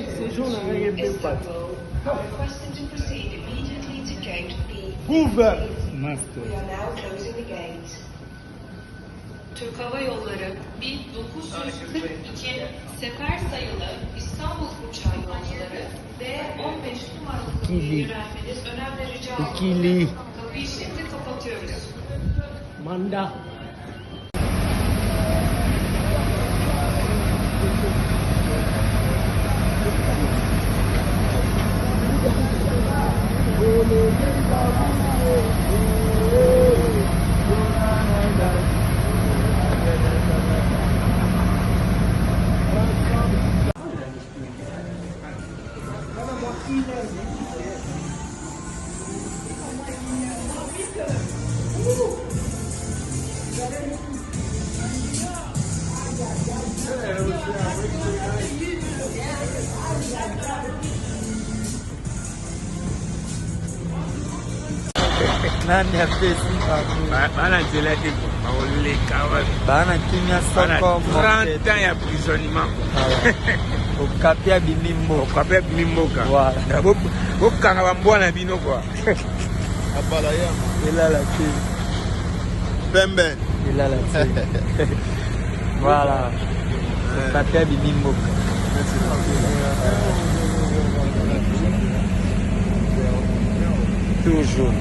Ces gens-là, il y a deux pattes. Requested to proceed immediately to gate B. Ouvre! Master. We are now closing the gate. Türk Hava Yolları 1942 sefer sayılı İstanbul uçağı yolcuları D15 numaralı kapıya İkili. yönelmeniz önemli rica olunur. İkili. Kapıyı şimdi kapatıyoruz. Manda. Nani apesi bana nzela te baoleka bana kimia soko 30 ans ya prisonnement okapi abimi mboka okape abimi mboka Voilà. bokanga bambwana bino kwa abala ya elala te pembe elala te voilà okapi abimi mboka toujours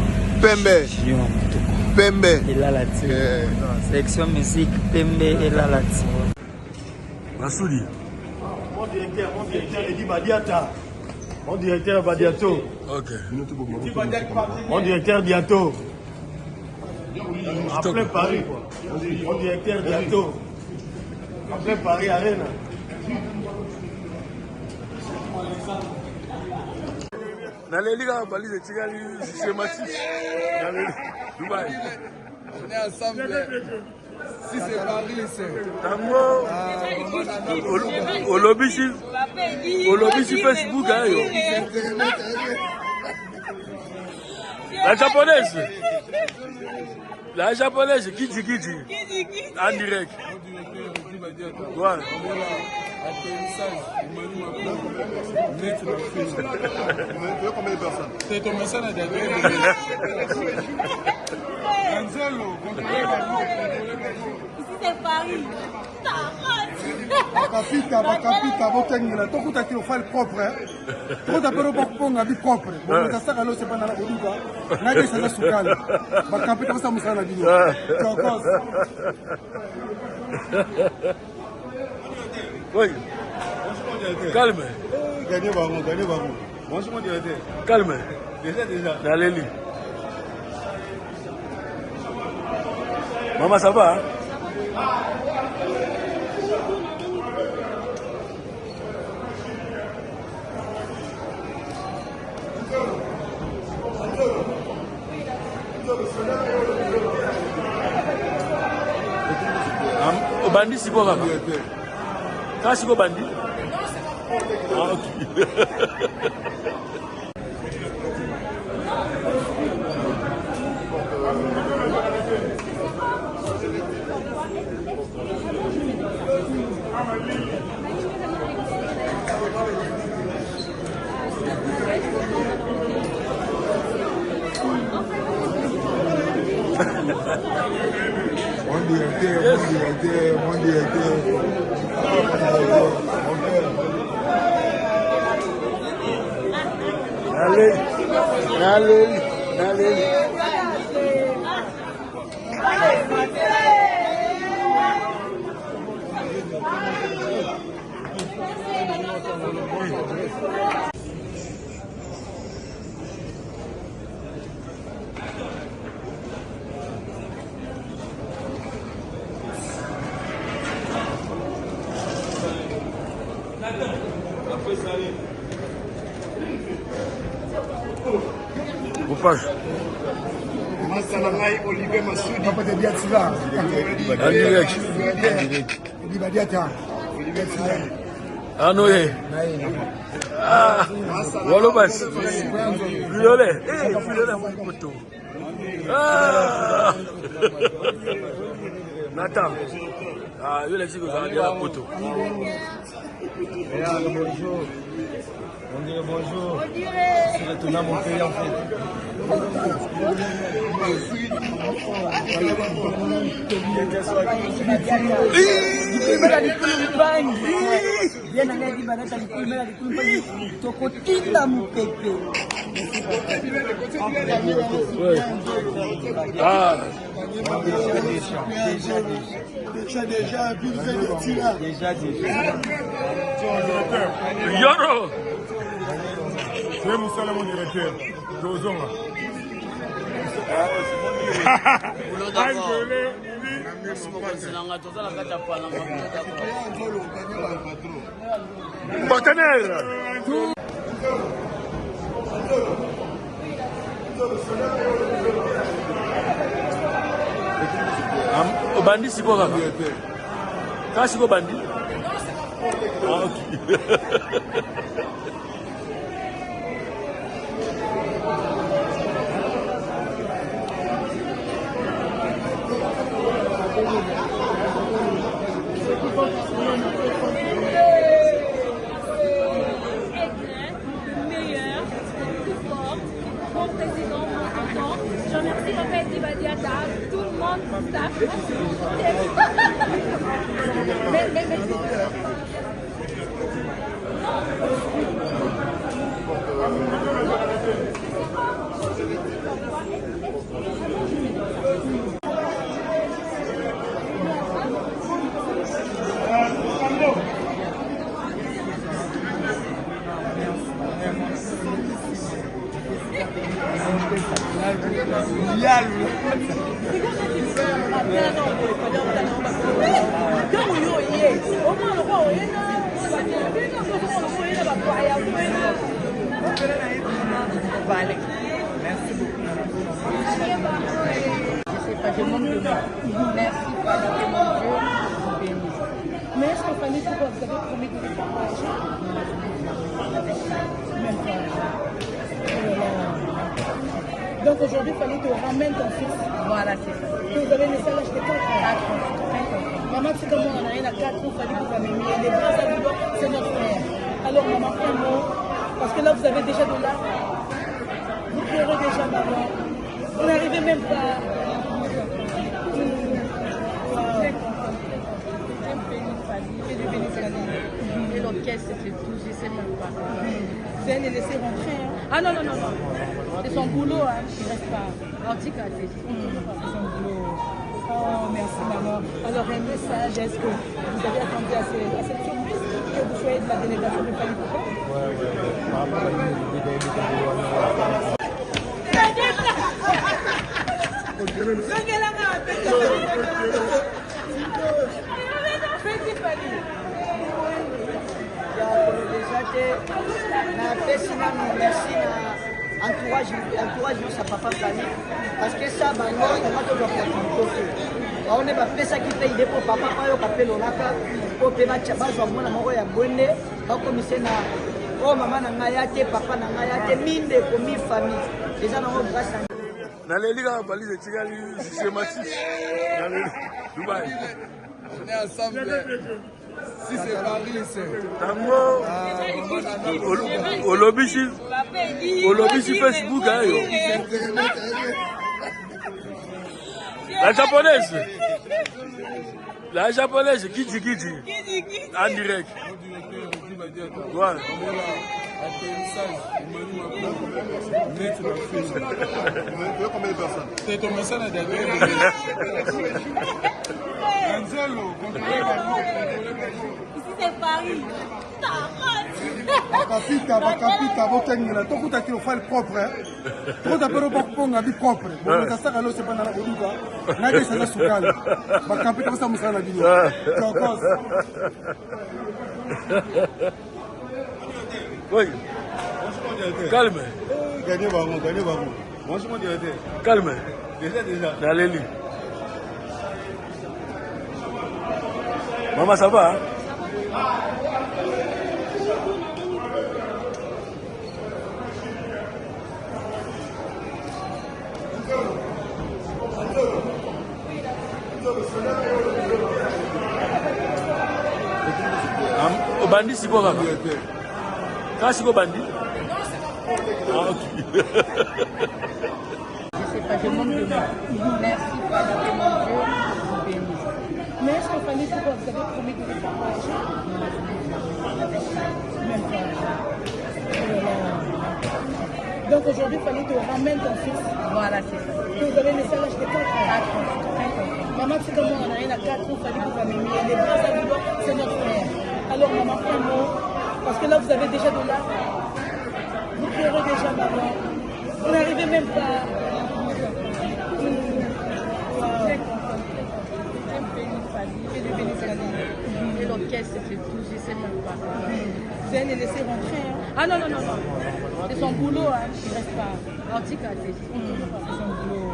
pembe Gion Mutoko pembe elala te section musique pembe elala te Masudi Mon directeur Edi Badiata. Mon directeur Badiato. ok Mon directeur Diato. Après Paris, quoi. Mon directeur Diato. Après Paris, Arena. naleli kaka balise etikali systématique dubai on est ensemble si c'est Paris c'est tango olobisi Facebook ayo la japonaise kiji en direct ouais. c'est ton message à dire C'est Paris. Bakapita bokengela tokutaki ofale propre totapelo bakuponga bi propre bomoza saka lo sepana na koduka nakesana sukali bakapita basa mosala na bino tokos Oui. Calme. Gagnez bango. Bonjour, directeur. Calme. Déjà. Naleli. Maman, ça va? Hein? Bandi siko kaka. Ka siko bandi? Ah, ok. Mon directeur. Naleli. Coupage. Olivier Masudi papa de Diatila En direct. Edi Badiata Ah non, ah, Walobas. Violet. Violet, mon poteau. Ah, Nathan. Ah, je l'ai dit que vous allez la photo. Regarde, bonjour. On dirait bonjour. On dirait. C'est retourné à mon pays en fait. Ah, Déjà. Yoro. C'est Moussa, mon directeur. Josonga. Partenaire. Au bandit, c'est quoi? Quand c'est quoi bandit? Ah, ok. Meilleur, plus fort, bon président, bon content. Je remercie Papa Dibadiata, tout le monde, staff. Merci beaucoup. Je manque de moi. Merci, Fanny, que mon Dieu vous bénisse. Mais est-ce que Fanny, vous avez promis de vous partager? Même pas. Donc aujourd'hui, il fallait te ramène ton fils. Voilà, c'est ça. Que vous avez laissé à l'âge de 4 ans. Maman, c'est comme on a rien à 4 ans, il fallait que vous avez mis. Et les bras à vous, c'est notre frère. Alors maman, un mot. Parce que là, vous avez déjà de l'art. Vous pleurez déjà, maman. Vous n'arrivez même pas. Et l'orchestre, c'est tout, je sais même pas. Vous allez les laisser rentrer. Hein? Ah non. C'est son boulot, hein. Il ne reste pas. C'est son boulot. Oh, merci maman. Alors, un message, est-ce que vous avez attendu à cette surprise que vous soyez de la délégation de Fanny Poupa? entourage nyonso ya papa Fanny parce que ça bango yango tozwaka baone bapesaki mpe ide mpo papa bayoka mpe lolaka mpo mpe bazwa mwana moko ya bwende bakomise na oyo mama na ngai ya te papa na ngai ya te mindeko mi famille eza nango grâce naleli kaka balise etikali systématique Dubaï. On est ensemble. Si c'est Paris, c'est. Tango. Olobishi Facebook, hein, yo. La japonaise, Kidji. En direct. Ouais. Combien de personnes? C'est ton message à dernier. Ici c'est Paris. Bakapita botengela tokuta kilo file propre trop d'apéro bakponga bi propre bon ça saka lo sepana na boduka na ke sana sukali bakapita basa musana bino chokos Oui. Calme. Gagnez Baron. Franchement directeur. Calme. Déjà. Naleli. Maman, ça va, hein? Bandi Siko Kaka. Quand Siko Bandi? Ah, ok. Je sais pas, je manque de mots. Merci, Papa, que mon Dieu vous bénisse. Mais est-ce que Fanny, c'est quoi? Vous avez promis de les partager? Même pas. Oh là là. Donc aujourd'hui, Fanny te ramène ton fils. Voilà, c'est ça. Que vous avez laissé à l'âge de 4 ans. Maman, c'est comme on a rien à 4 ans, Fanny pour famille. Et les bras à vouloir, c'est notre frère. Alors, maman, fais un mot. Parce que là, vous avez déjà de l'art. Vous pleurez déjà, maman. Vous n'arrivez même pas. Et l'orchestre, c'est tout, je ne sais même pas. Vous allez les laisser rentrer. Hein? Ah non, non, non, non. C'est son boulot, hein. Il ne reste pas. C'est son boulot.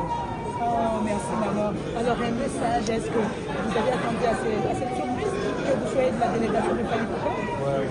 Oh, merci, maman. Alors, un message, est-ce que vous avez attendu à cette surprise que vous soyez de la délégation de Fally Poupa? Ouais.